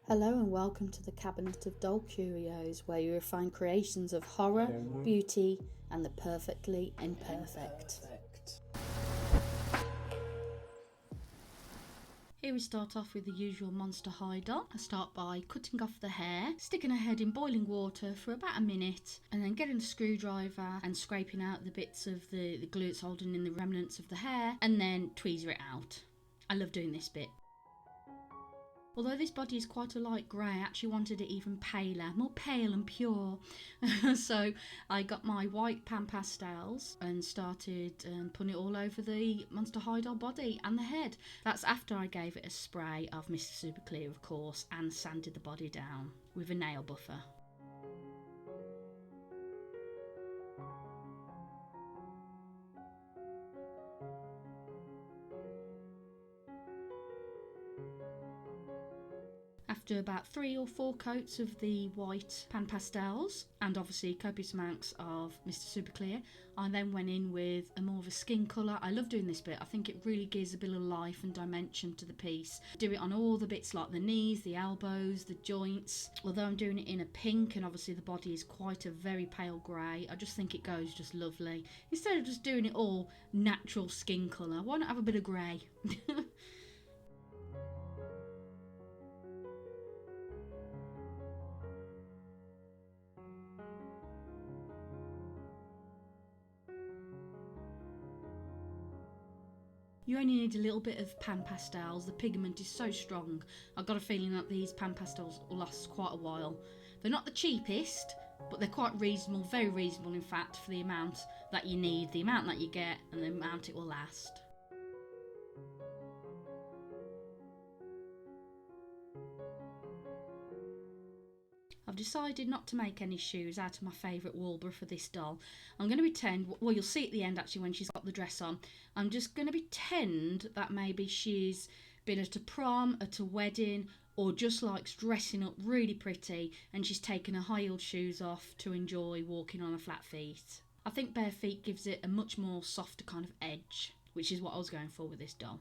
Hello and welcome to the Cabinet of Doll Curios, where you will find creations of horror, beauty and the perfectly imperfect. Here we start off with the usual monster high doll. I start by cutting off the hair, sticking her head in boiling water for about a minute, and then getting a screwdriver and scraping out the bits of the glue that's holding in the remnants of the hair, and then tweezer it out. I love doing this bit. Although this body is quite a light grey, I actually wanted it even paler, more pale and pure. So I got my white Panpastels and started putting it all over the Monster High doll body and the head. That's after I gave it a spray of Mr. Super Clear, of course, and sanded the body down with a nail buffer. After about 3 or 4 coats of the white Panpastels and obviously copious amounts of Mr. Super Clear, I then went in with a more of a skin colour. I love doing this bit. I think it really gives a bit of life and dimension to the piece. Do it on all the bits like the knees, the elbows, the joints. Although I'm doing it in a pink and obviously the body is quite a very pale grey, I just think it goes just lovely. Instead of just doing it all natural skin colour, why not have a bit of grey? You only need a little bit of Panpastels. The pigment is so strong. I've got a feeling that these Panpastels will last quite a while. They're not the cheapest, but they're quite reasonable, very reasonable in fact, for the amount that you need, the amount that you get, and the amount it will last. I've decided not to make any shoes out of my favourite Walbra for this doll. I'm going to pretend, well, you'll see at the end actually when she's got the dress on, I'm just going to pretend that maybe she's been at a prom, at a wedding, or just likes dressing up really pretty and she's taken her high-heeled shoes off to enjoy walking on her flat feet. I think bare feet gives it a much more softer kind of edge, which is what I was going for with this doll.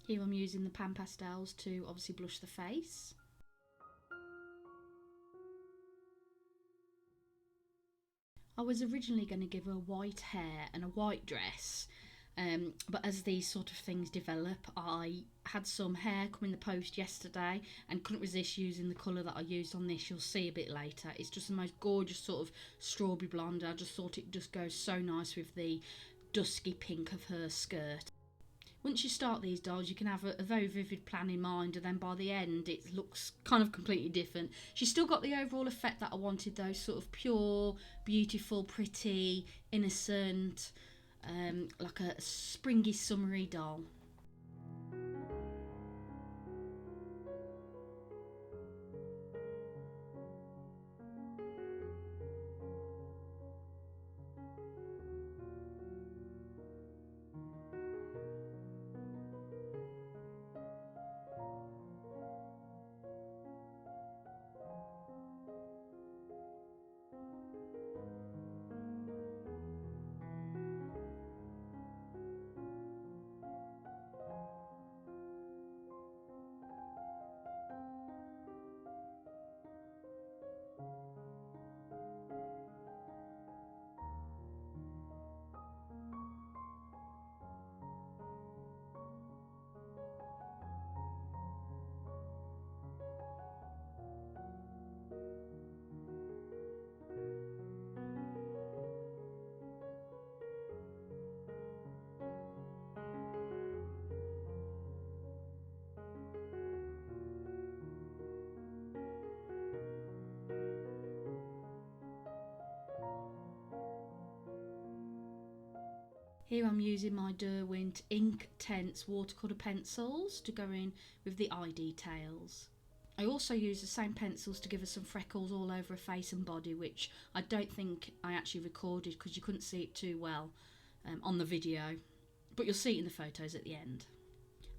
Here I'm using the Panpastels to obviously blush the face. I was originally going to give her white hair and a white dress, but as these sort of things develop, I had some hair come in the post yesterday and couldn't resist using the colour that I used on this. You'll see a bit later. It's just the most gorgeous sort of strawberry blonde. I just thought it just goes so nice with the dusky pink of her skirt. Once you start these dolls, you can have a very vivid plan in mind, and then by the end it looks kind of completely different. She's still got the overall effect that I wanted, those sort of pure, beautiful, pretty, innocent, like a springy, summery doll. Here I'm using my Derwent Inktense watercolour pencils to go in with the eye details. I also use the same pencils to give her some freckles all over her face and body, which I don't think I actually recorded because you couldn't see it too well on the video, but you'll see it in the photos at the end.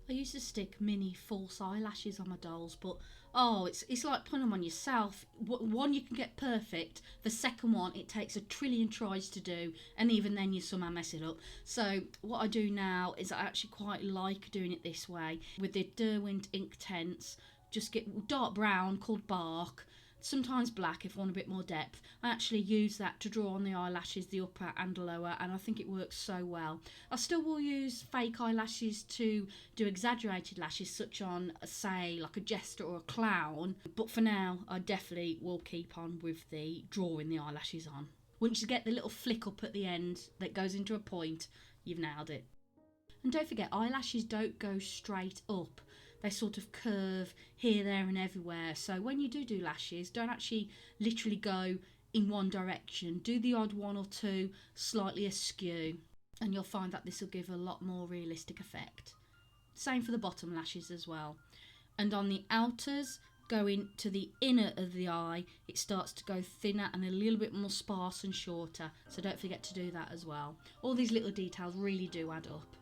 I used to stick mini false eyelashes on my dolls, but oh, it's like putting them on yourself. One, you can get perfect. The second one, it takes a trillion tries to do, and even then you somehow mess it up. So what I do now is I actually quite like doing it this way with the Derwent Inktense. Just get dark brown called bark, sometimes black if I want a bit more depth. I actually use that to draw on the eyelashes, the upper and lower, and I think it works so well. I still will use fake eyelashes to do exaggerated lashes, such on, say, like a jester or a clown, but for now I definitely will keep on with the drawing the eyelashes on. Once you get the little flick up at the end that goes into a point, you've nailed it. And don't forget, eyelashes don't go straight up. They sort of curve here, there and everywhere. So when you do lashes, don't actually literally go in one direction. Do the odd one or two slightly askew, and you'll find that this will give a lot more realistic effect. Same for the bottom lashes as well. And on the outers, going to the inner of the eye, it starts to go thinner and a little bit more sparse and shorter. So don't forget to do that as well. All these little details really do add up.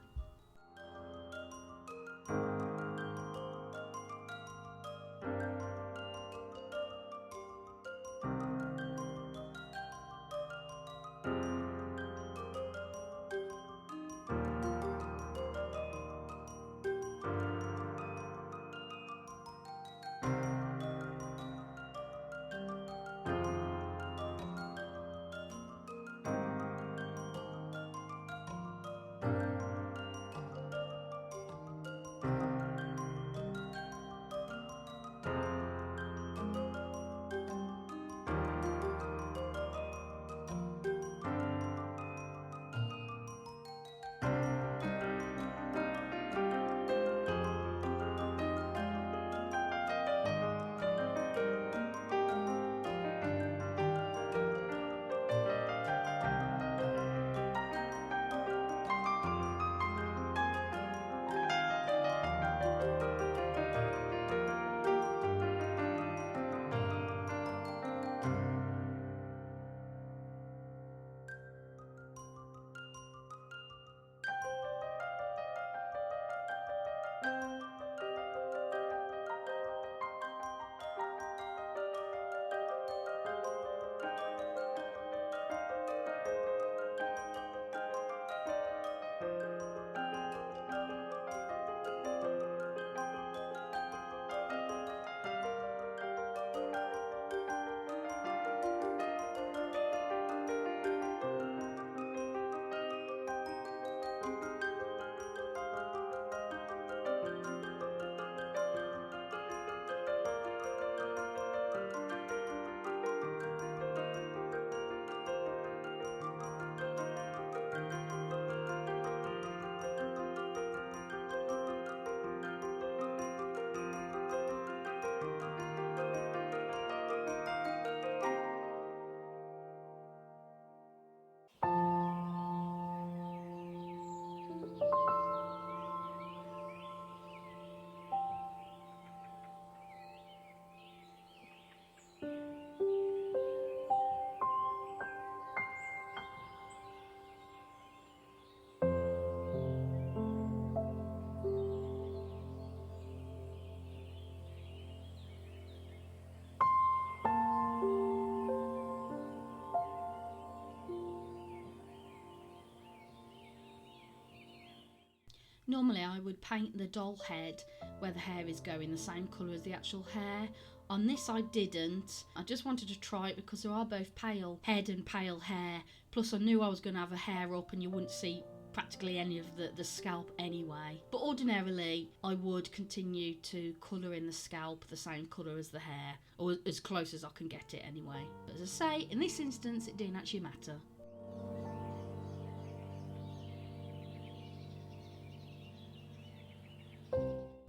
Normally I would paint the doll head where the hair is going the same colour as the actual hair. On this I didn't. I just wanted to try it because there are both pale head and pale hair. Plus I knew I was going to have a hair up and you wouldn't see practically any of the scalp anyway. But ordinarily I would continue to colour in the scalp the same colour as the hair, or as close as I can get it anyway. But as I say, in this instance it didn't actually matter.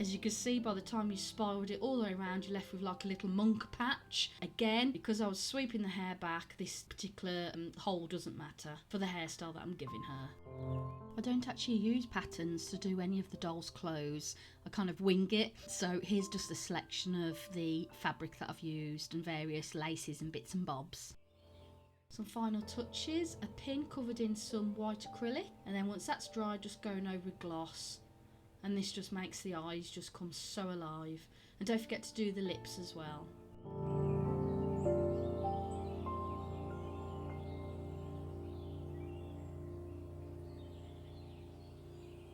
As you can see, by the time you spiraled it all the way around, you're left with like a little monk patch. Again, because I was sweeping the hair back, this particular hole doesn't matter for the hairstyle that I'm giving her. I don't actually use patterns to do any of the doll's clothes. I kind of wing it. So here's just a selection of the fabric that I've used and various laces and bits and bobs. Some final touches, a pin covered in some white acrylic, and then once that's dry, just going over with gloss. and this just makes the eyes just come so alive. And don't forget to do the lips as well.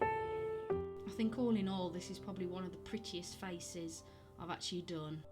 I think all in all, this is probably one of the prettiest faces I've actually done.